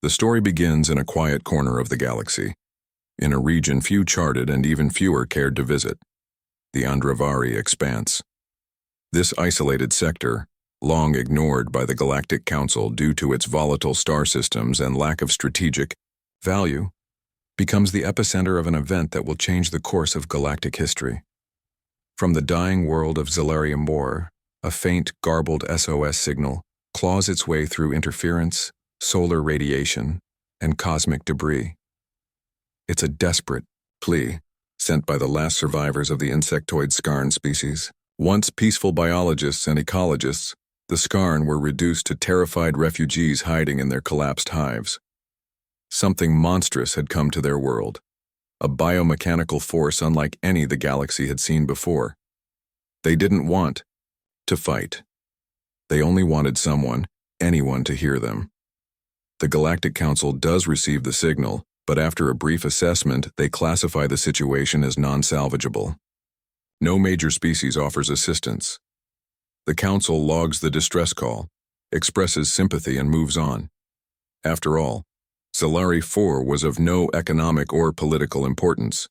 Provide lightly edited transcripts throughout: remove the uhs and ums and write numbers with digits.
The story begins in a quiet corner of the galaxy, in a region few charted and even fewer cared to visit, the Andravari Expanse. This isolated sector, long ignored by the Galactic Council due to its volatile star systems and lack of strategic value, becomes the epicenter of an event that will change the course of galactic history. From the dying world of Zalarium War, a faint, garbled SOS signal claws its way through interference, solar radiation, and cosmic debris. It's a desperate plea sent by the last survivors of the insectoid Skarn species. Once peaceful biologists and ecologists, the Skarn were reduced to terrified refugees hiding in their collapsed hives. Something monstrous had come to their world, a biomechanical force unlike any the galaxy had seen before. They didn't want to fight. They only wanted someone, anyone, to hear them. The Galactic Council does receive the signal, but after a brief assessment, they classify the situation as non-salvageable. No major species offers assistance. The Council logs the distress call, expresses sympathy, and moves on. After all, Zalari 4 was of no economic or political importance,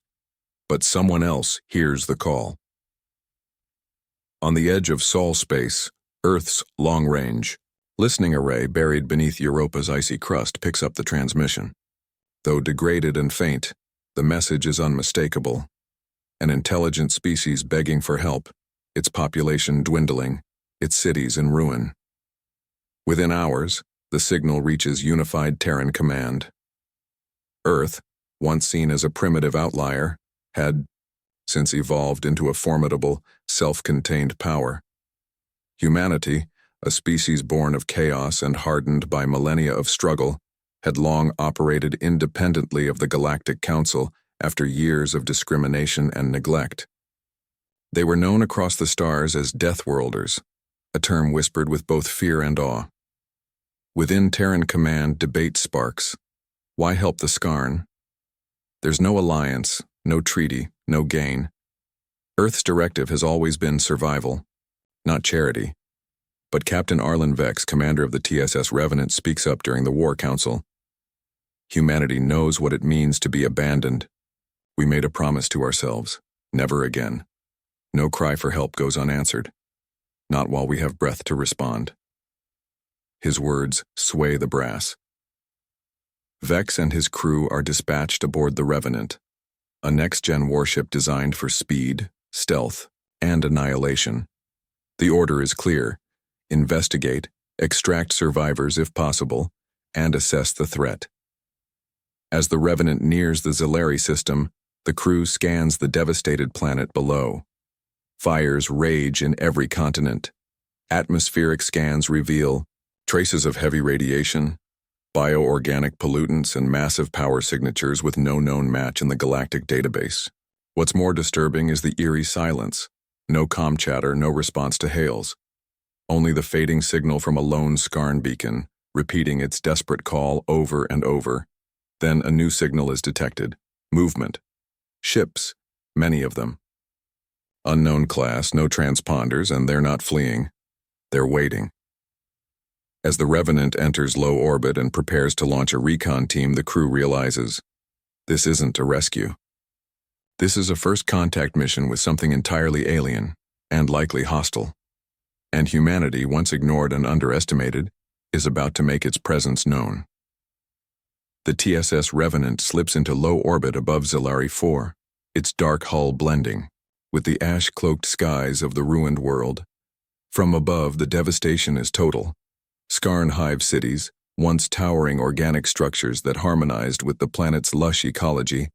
but someone else hears the call. On the edge of Sol space, Earth's long-range listening array buried beneath Europa's icy crust picks up the transmission. Though degraded and faint, the message is unmistakable. An intelligent species begging for help, its population dwindling, its cities in ruin. Within hours, the signal reaches unified Terran command. Earth, once seen as a primitive outlier, had since evolved into a formidable, self-contained power. Humanity, a species born of chaos and hardened by millennia of struggle, had long operated independently of the Galactic Council after years of discrimination and neglect. They were known across the stars as Deathworlders, a term whispered with both fear and awe. Within Terran command, debate sparks. Why help the Skarn? There's no alliance, no treaty, no gain. Earth's directive has always been survival, not charity. But Captain Arlen Vex, commander of the TSS Revenant, speaks up during the War Council. Humanity knows what it means to be abandoned. We made a promise to ourselves, never again. No cry for help goes unanswered, not while we have breath to respond. His words sway the brass. Vex and his crew are dispatched aboard the Revenant, a next-gen warship designed for speed, stealth, and annihilation. The order is clear: investigate, extract survivors if possible, and assess the threat. As the Revenant nears the Zalari system, the crew scans the devastated planet below. Fires rage in every continent. Atmospheric scans reveal traces of heavy radiation, bioorganic pollutants, and massive power signatures with no known match in the galactic database. What's more disturbing is the eerie silence. No comm chatter, no response to hails. Only the fading signal from a lone Skarn beacon, repeating its desperate call over and over. Then a new signal is detected. Movement. Ships, many of them. Unknown class, no transponders, and they're not fleeing. They're waiting. As the Revenant enters low orbit and prepares to launch a recon team, the crew realizes this isn't a rescue. This is a first contact mission with something entirely alien, and likely hostile. And humanity, once ignored and underestimated, is about to make its presence known. The TSS Revenant slips into low orbit above Zalari 4, its dark hull blending with the ash-cloaked skies of the ruined world. From above, the devastation is total. Skarn hive cities, once towering organic structures that harmonized with the planet's lush ecology,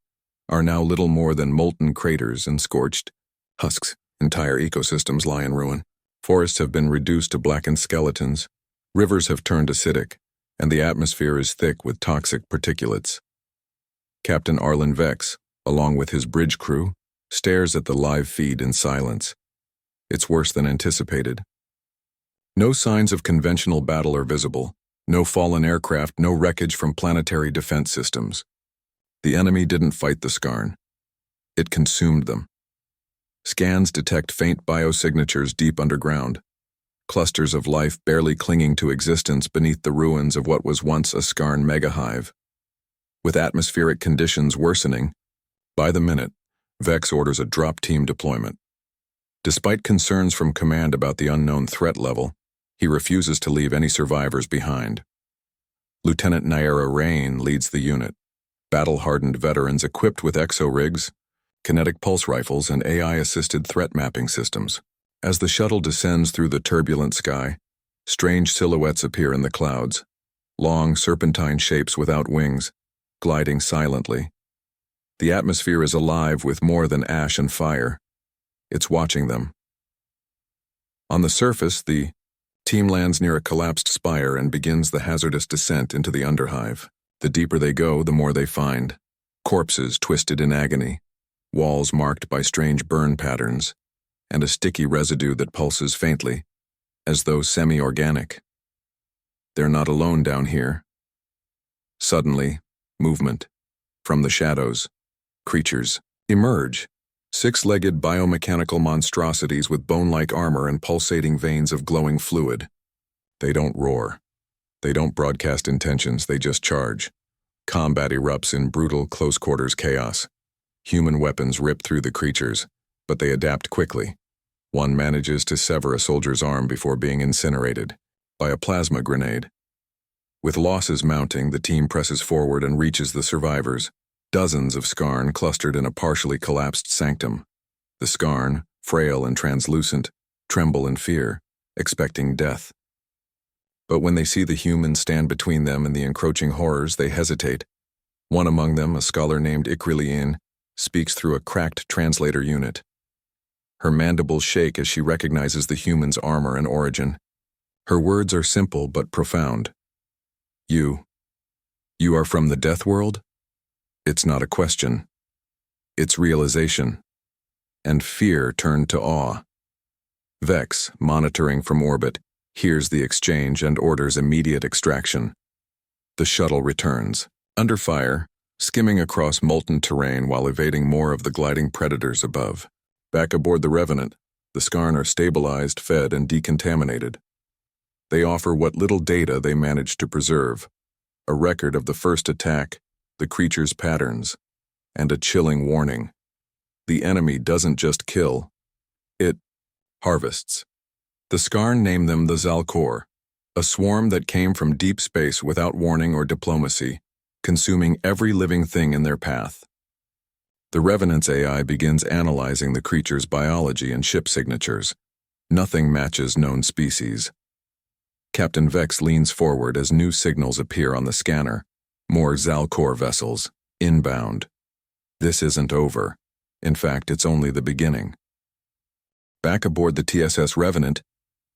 are now little more than molten craters and scorched husks. Entire ecosystems lie in ruin. Forests have been reduced to blackened skeletons. Rivers have turned acidic, and the atmosphere is thick with toxic particulates. Captain Arlen Vex, along with his bridge crew, stares at the live feed in silence. It's worse than anticipated. No signs of conventional battle are visible. No fallen aircraft, no wreckage from planetary defense systems. The enemy didn't fight the Skarn. It consumed them. Scans detect faint biosignatures deep underground. clusters of life barely clinging to existence beneath the ruins of what was once a Skarn megahive. With atmospheric conditions worsening, by the minute, Vex orders a drop team deployment. Despite concerns from command about the unknown threat level, he refuses to leave any survivors behind. Lieutenant Naira Rain leads the unit, battle-hardened veterans equipped with exo-rigs, kinetic pulse rifles, and AI-assisted threat mapping systems. As the shuttle descends through the turbulent sky, strange silhouettes appear in the clouds, long serpentine shapes without wings, gliding silently. The atmosphere is alive with more than ash and fire. It's watching them. On the surface, the team lands near a collapsed spire and begins the hazardous descent into the underhive. The deeper they go, the more they find. Corpses twisted in agony, walls marked by strange burn patterns, and a sticky residue that pulses faintly, as though semi-organic. They're not alone down here. Suddenly, movement. From the shadows, creatures emerge. Six-legged biomechanical monstrosities with bone-like armor and pulsating veins of glowing fluid. They don't roar. They don't broadcast intentions, they just charge. Combat erupts in brutal, close-quarters chaos. Human weapons rip through the creatures, but they adapt quickly. One manages to sever a soldier's arm before being incinerated by a plasma grenade. With losses mounting, the team presses forward and reaches the survivors. Dozens of Skarn clustered in a partially collapsed sanctum. The Skarn, frail and translucent, tremble in fear, expecting death. But when they see the humans stand between them and the encroaching horrors, they hesitate. One among them, a scholar named Ikrilien, speaks through a cracked translator unit. Her mandibles shake as she recognizes the human's armor and origin. Her words are simple but profound. You are from the Death World? It's not a question. It's realization. And fear turned to awe. Vex, monitoring from orbit, hears the exchange and orders immediate extraction. The shuttle returns, under fire, skimming across molten terrain while evading more of the gliding predators above. Back aboard the Revenant, the Skarn are stabilized, fed, and decontaminated. They offer what little data they managed to preserve, a record of the first attack, the creature's patterns, and a chilling warning. The enemy doesn't just kill, it harvests. The Skarn name them the Zalkor, a swarm that came from deep space without warning or diplomacy, consuming every living thing in their path. The Revenant's AI begins analyzing the creature's biology and ship signatures. Nothing matches known species. Captain Vex leans forward as new signals appear on the scanner. More Zalkor vessels, inbound. This isn't over. In fact, it's only the beginning. Back aboard the TSS Revenant,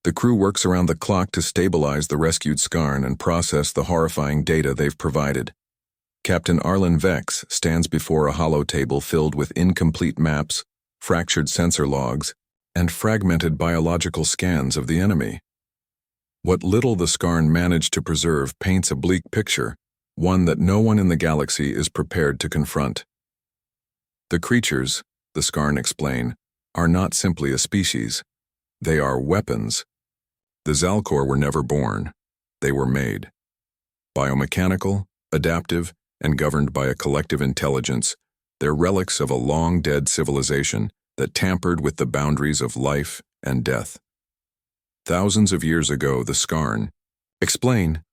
the crew works around the clock to stabilize the rescued Skarn and process the horrifying data they've provided. Captain Arlen Vex stands before a hollow table filled with incomplete maps, fractured sensor logs, and fragmented biological scans of the enemy. What little the Skarn managed to preserve paints a bleak picture, one that no one in the galaxy is prepared to confront. The creatures, the Skarn explain, are not simply a species. They are weapons. The Zalkor were never born. They were made. Biomechanical, adaptive, and governed by a collective intelligence, they're relics of a long-dead civilization that tampered with the boundaries of life and death. Thousands of years ago, the Skarn explain.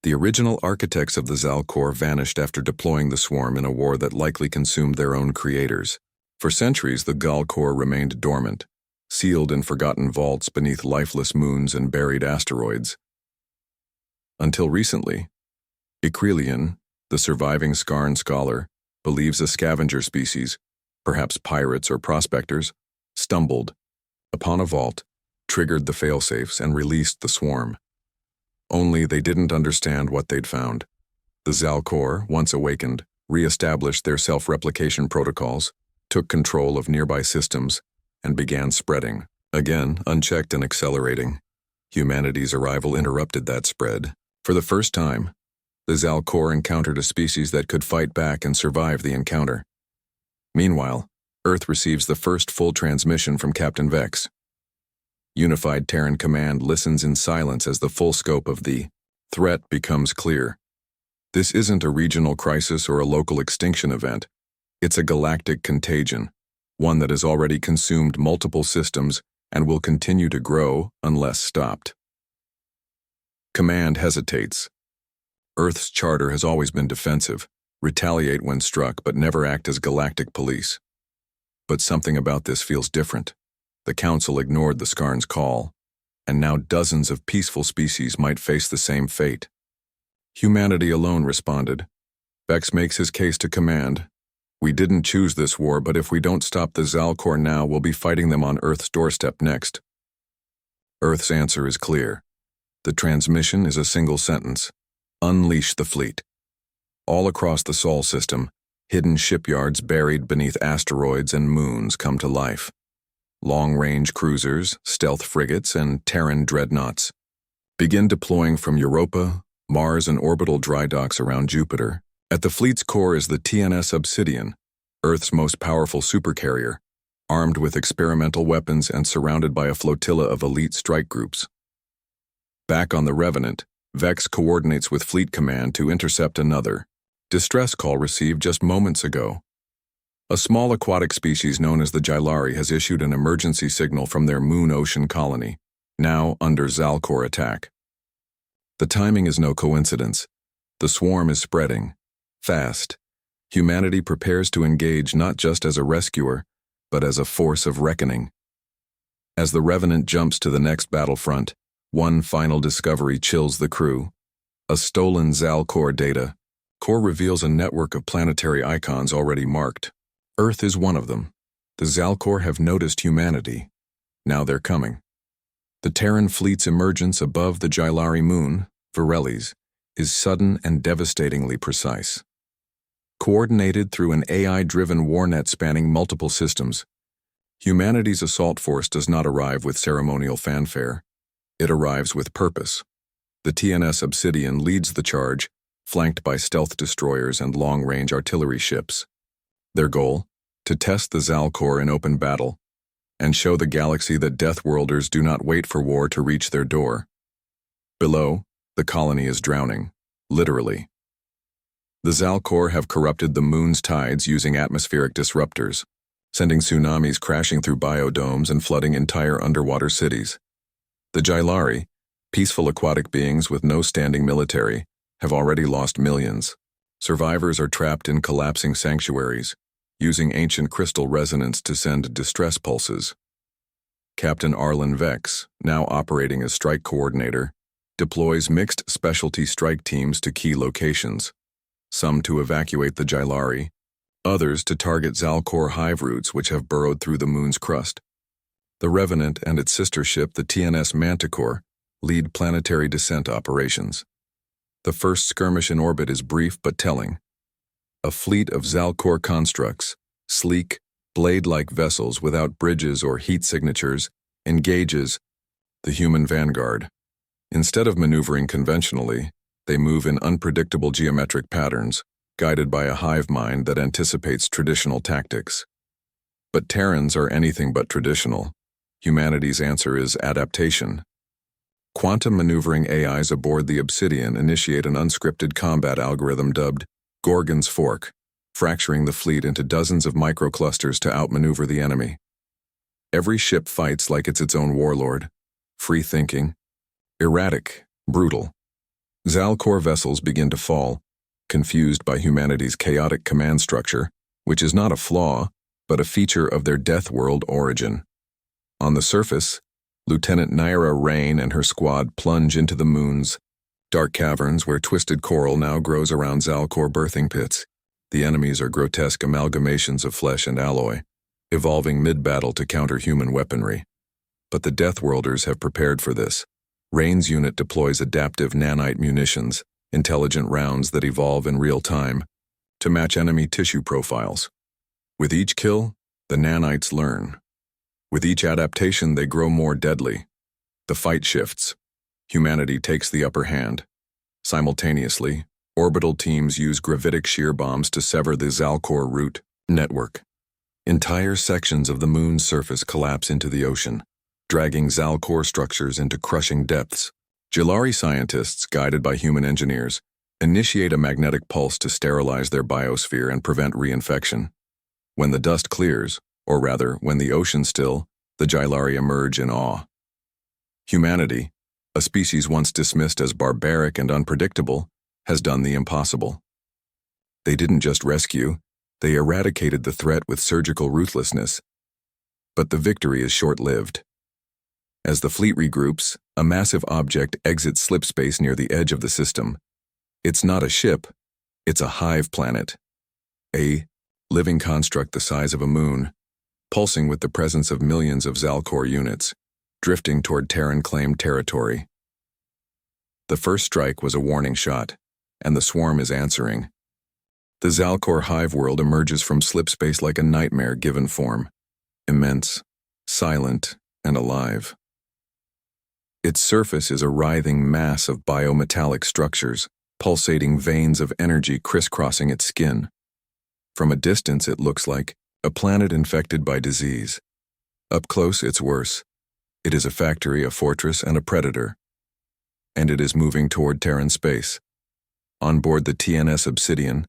The original architects of the Zalkor vanished after deploying the swarm in a war that likely consumed their own creators. For centuries, the Galkor remained dormant, sealed in forgotten vaults beneath lifeless moons and buried asteroids. Until recently, Ikrilien, the surviving Skarn scholar, believes a scavenger species, perhaps pirates or prospectors, stumbled upon a vault, triggered the failsafes, and released the swarm. Only they didn't understand what they'd found. The Zalkor, once awakened, re-established their self-replication protocols, took control of nearby systems, and began spreading, again unchecked and accelerating. Humanity's arrival interrupted that spread. For the first time, the Zalkor encountered a species that could fight back and survive the encounter. Meanwhile, Earth receives the first full transmission from Captain Vex. Unified Terran Command listens in silence as the full scope of the threat becomes clear. This isn't a regional crisis or a local extinction event. It's a galactic contagion, one that has already consumed multiple systems and will continue to grow unless stopped. Command hesitates. Earth's charter has always been defensive, retaliate when struck but never act as galactic police. But something about this feels different. The Council ignored the Skarn's call, and now dozens of peaceful species might face the same fate. Humanity alone responded. Vex makes his case to Command. We didn't choose this war, but if we don't stop the Zalcor now, we'll be fighting them on Earth's doorstep next. Earth's answer is clear. The transmission is a single sentence. Unleash the fleet. All across the Sol system, hidden shipyards buried beneath asteroids and moons come to life. Long-range cruisers, stealth frigates, and Terran dreadnoughts begin deploying from Europa, Mars, and orbital dry docks around Jupiter. At the fleet's core is the TNS Obsidian, Earth's most powerful supercarrier, armed with experimental weapons and surrounded by a flotilla of elite strike groups. Back on the Revenant, Vex coordinates with Fleet Command to intercept another distress call received just moments ago. A small aquatic species known as the Gylari has issued an emergency signal from their moon-ocean colony, now under Zalcor attack. The timing is no coincidence. The swarm is spreading. Fast. Humanity prepares to engage not just as a rescuer, but as a force of reckoning. As the Revenant jumps to the next battlefront, one final discovery chills the crew. A stolen Zalcor data. Core reveals a network of planetary icons already marked. Earth is one of them. The Zalcor have noticed humanity. Now they're coming. The Terran fleet's emergence above the Gylari moon, Virelis, is sudden and devastatingly precise. Coordinated through an AI-driven warnet spanning multiple systems, humanity's assault force does not arrive with ceremonial fanfare. It arrives with purpose. The TNS Obsidian leads the charge, flanked by stealth destroyers and long-range artillery ships. Their goal? To test the Zalcor in open battle, and show the galaxy that Deathworlders do not wait for war to reach their door. Below, the colony is drowning, literally. The Zalcor have corrupted the moon's tides using atmospheric disruptors, sending tsunamis crashing through biodomes and flooding entire underwater cities. The Gylari, peaceful aquatic beings with no standing military, have already lost millions. Survivors are trapped in collapsing sanctuaries, using ancient crystal resonance to send distress pulses. Captain Arlen Vex, now operating as strike coordinator, deploys mixed specialty strike teams to key locations, some to evacuate the Gylari, others to target Zalcor hive roots which have burrowed through the moon's crust. The Revenant and its sister ship, the TNS Manticore, lead planetary descent operations. The first skirmish in orbit is brief but telling. A fleet of Zalcor constructs, sleek, blade-like vessels without bridges or heat signatures, engages the human vanguard. Instead of maneuvering conventionally, they move in unpredictable geometric patterns, guided by a hive mind that anticipates traditional tactics. But Terrans are anything but traditional. Humanity's answer is adaptation. Quantum maneuvering AIs aboard the Obsidian initiate an unscripted combat algorithm dubbed Gorgon's Fork, fracturing the fleet into dozens of microclusters to outmaneuver the enemy. Every ship fights like it's its own warlord, free-thinking, erratic, brutal. Zalcor vessels begin to fall, confused by humanity's chaotic command structure, which is not a flaw, but a feature of their death world origin. On the surface, Lieutenant Naira Rain and her squad plunge into the moon's dark caverns where twisted coral now grows around Zalcor birthing pits. The enemies are grotesque amalgamations of flesh and alloy, evolving mid-battle to counter human weaponry. But the Deathworlders have prepared for this. Rain's unit deploys adaptive nanite munitions, intelligent rounds that evolve in real time, to match enemy tissue profiles. With each kill, the nanites learn. With each adaptation, they grow more deadly. The fight shifts. Humanity takes the upper hand. Simultaneously, orbital teams use gravitic shear bombs to sever the Zalcor root network. Entire sections of the moon's surface collapse into the ocean. dragging Zal core structures into crushing depths. Jilari scientists, guided by human engineers, initiate a magnetic pulse to sterilize their biosphere and prevent reinfection. When the dust clears, or rather, when the ocean still, the Jilari emerge in awe. Humanity, a species once dismissed as barbaric and unpredictable, has done the impossible. They didn't just rescue, they eradicated the threat with surgical ruthlessness. But the victory is short-lived. As the fleet regroups, a massive object exits slipspace near the edge of the system. It's not a ship, it's a hive planet. A living construct the size of a moon, pulsing with the presence of millions of Zal core units, drifting toward Terran-claimed territory. The first strike was a warning shot, and the swarm is answering. The Zal core hive world emerges from slipspace like a nightmare given form, immense, silent, and alive. Its surface is a writhing mass of biometallic structures, pulsating veins of energy crisscrossing its skin. From a distance it looks like a planet infected by disease. Up close it's worse. It is a factory, a fortress, and a predator. And it is moving toward Terran space. On board the TNS Obsidian,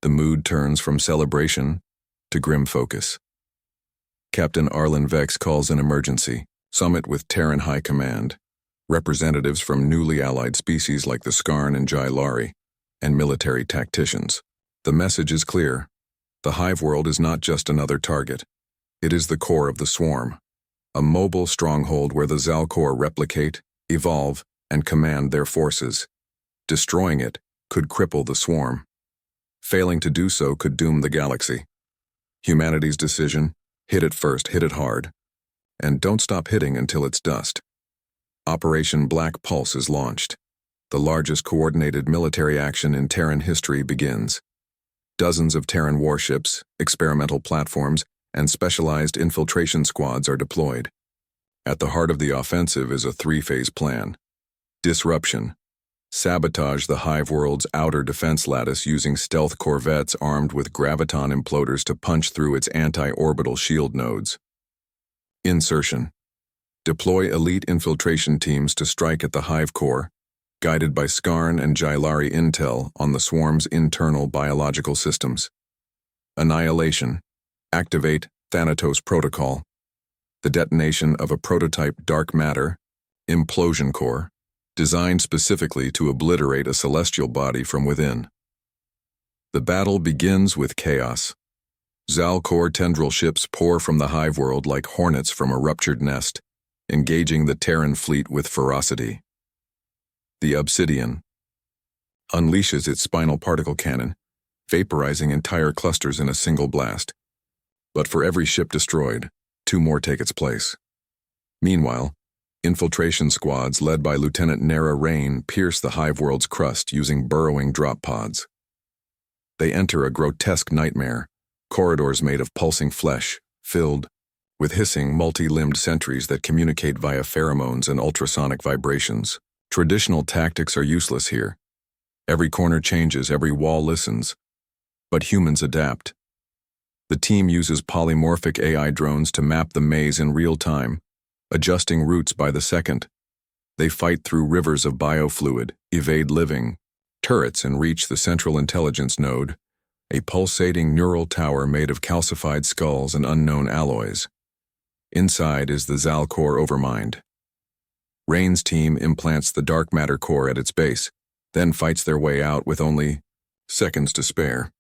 the mood turns from celebration to grim focus. Captain Arlen Vex calls an emergency, summit with Terran High Command, representatives from newly allied species like the Skarn and Jilari, and military tacticians. The message is clear. The hive world is not just another target. It is the core of the swarm, a mobile stronghold where the Zal core replicate, evolve, and command their forces. Destroying it could cripple the swarm. Failing to do so could doom the galaxy. Humanity's decision: hit it first, hit it hard. And don't stop hitting until it's dust. Operation Black Pulse is launched. The largest coordinated military action in Terran history begins. Dozens of Terran warships, experimental platforms, and specialized infiltration squads are deployed. At the heart of the offensive is a three-phase plan. Disruption. Sabotage the hive world's outer defense lattice using stealth corvettes armed with graviton imploders to punch through its anti-orbital shield nodes. Insertion. Deploy elite infiltration teams to strike at the hive core, guided by Skarn and Jilari intel on the swarm's internal biological systems. Annihilation. Activate Thanatos Protocol. The detonation of a prototype dark matter, implosion core, designed specifically to obliterate a celestial body from within. The battle begins with chaos. Zal core tendril ships pour from the hive world like hornets from a ruptured nest, engaging the Terran fleet with ferocity. The Obsidian unleashes its spinal particle cannon, vaporizing entire clusters in a single blast. But for every ship destroyed, two more take its place. Meanwhile, infiltration squads led by Lieutenant Nera Rain pierce the hive world's crust using burrowing drop pods. They enter a grotesque nightmare, corridors made of pulsing flesh, filled with hissing, multi-limbed sentries that communicate via pheromones and ultrasonic vibrations. Traditional tactics are useless here. Every corner changes, every wall listens. But humans adapt. The team uses polymorphic AI drones to map the maze in real time, adjusting routes by the second. They fight through rivers of biofluid, evade living turrets, and reach the central intelligence node, a pulsating neural tower made of calcified skulls and unknown alloys. Inside is the Zal core overmind. Rain's team implants the dark matter core at its base, then fights their way out with only seconds to spare.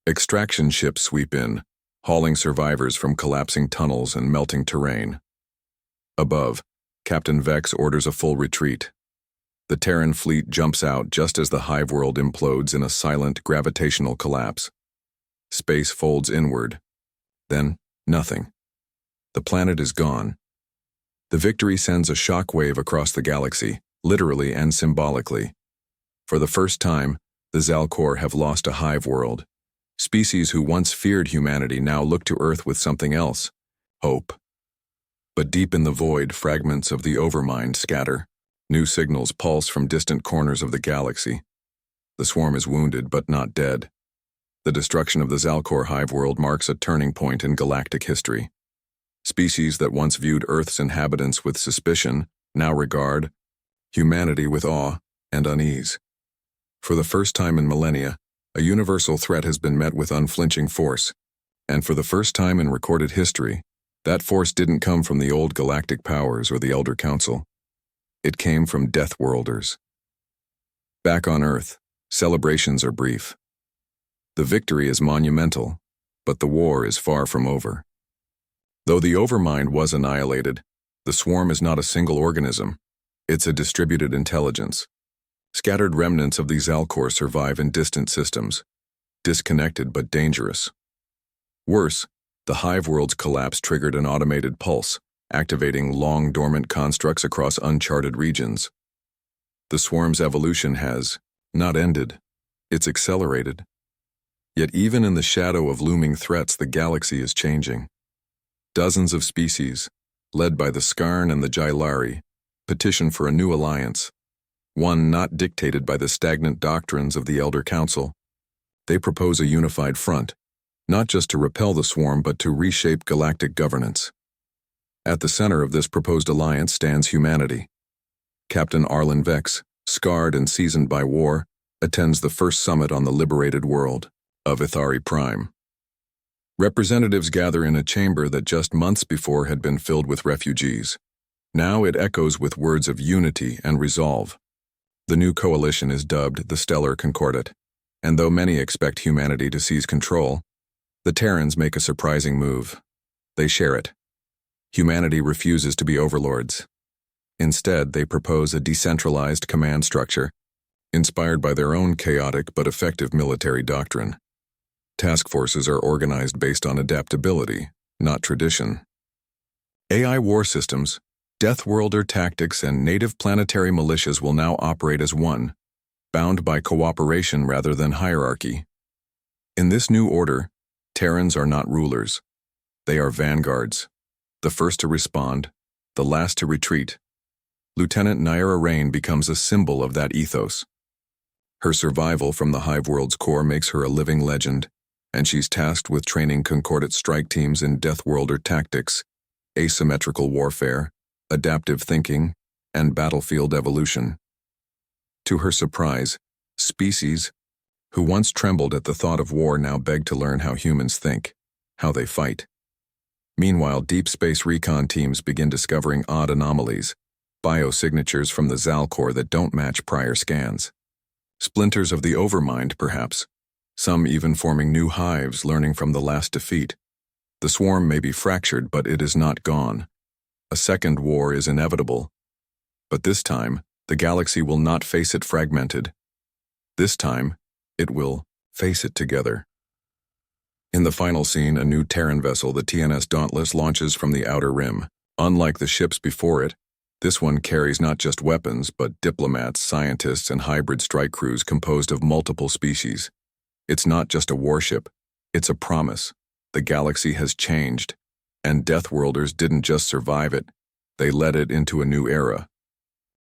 Extraction ships sweep in, hauling survivors from collapsing tunnels and melting terrain. Above, Captain Vex orders a full retreat. The Terran fleet jumps out just as the hive world implodes in a silent gravitational collapse. Space folds inward. Then, nothing. The planet is gone. The victory sends a shockwave across the galaxy, literally and symbolically. For the first time, the Zal core have lost a hive world. Species who once feared humanity now look to Earth with something else: hope. But deep in the void, fragments of the overmind scatter. New signals pulse from distant corners of the galaxy. The swarm is wounded but not dead. The destruction of the Zal core hive world marks a turning point in galactic history. Species that once viewed Earth's inhabitants with suspicion now regard humanity with awe and unease. For the first time in millennia, a universal threat has been met with unflinching force, and for the first time in recorded history, that force didn't come from the old galactic powers or the Elder Council. It came from Deathworlders. Back on Earth, celebrations are brief. The victory is monumental, but the war is far from over. Though the Overmind was annihilated, the swarm is not a single organism. It's a distributed intelligence. Scattered remnants of the Zalcor survive in distant systems, disconnected but dangerous. Worse, the hive world's collapse triggered an automated pulse, activating long-dormant constructs across uncharted regions. The swarm's evolution has not ended, it's accelerated. Yet even in the shadow of looming threats, the galaxy is changing. Dozens of species, led by the Skarn and the Jylari, petition for a new alliance, one not dictated by the stagnant doctrines of the Elder Council. They propose a unified front, not just to repel the swarm but to reshape galactic governance. At the center of this proposed alliance stands humanity. Captain Arlen Vex, scarred and seasoned by war, attends the first summit on the liberated world of Ithari Prime. Representatives gather in a chamber that just months before had been filled with refugees. Now it echoes with words of unity and resolve. The new coalition is dubbed the Stellar Concordat, and though many expect humanity to seize control, the Terrans make a surprising move. They share it. Humanity refuses to be overlords. Instead, they propose a decentralized command structure, inspired by their own chaotic but effective military doctrine. Task forces are organized based on adaptability, not tradition. AI war systems, Deathworlder tactics, and native planetary militias will now operate as one, bound by cooperation rather than hierarchy. In this new order, Terrans are not rulers. They are vanguards, the first to respond, the last to retreat. Lieutenant Naira Rain becomes a symbol of that ethos. Her survival from the Hive World's core makes her a living legend, and she's tasked with training Concordat strike teams in Deathworlder tactics, asymmetrical warfare, adaptive thinking, and battlefield evolution. To her surprise, species, who once trembled at the thought of war, now beg to learn how humans think, how they fight. Meanwhile, deep space recon teams begin discovering odd anomalies, biosignatures from the Zalcor that don't match prior scans. Splinters of the Overmind, perhaps, some even forming new hives learning from the last defeat. The swarm may be fractured, but it is not gone. A second war is inevitable. But this time, the galaxy will not face it fragmented. This time, it will face it together. In the final scene, a new Terran vessel, the TNS Dauntless, launches from the Outer Rim. Unlike the ships before it, this one carries not just weapons, but diplomats, scientists, and hybrid strike crews composed of multiple species. It's not just a warship, it's a promise. The galaxy has changed, and Deathworlders didn't just survive it, they led it into a new era.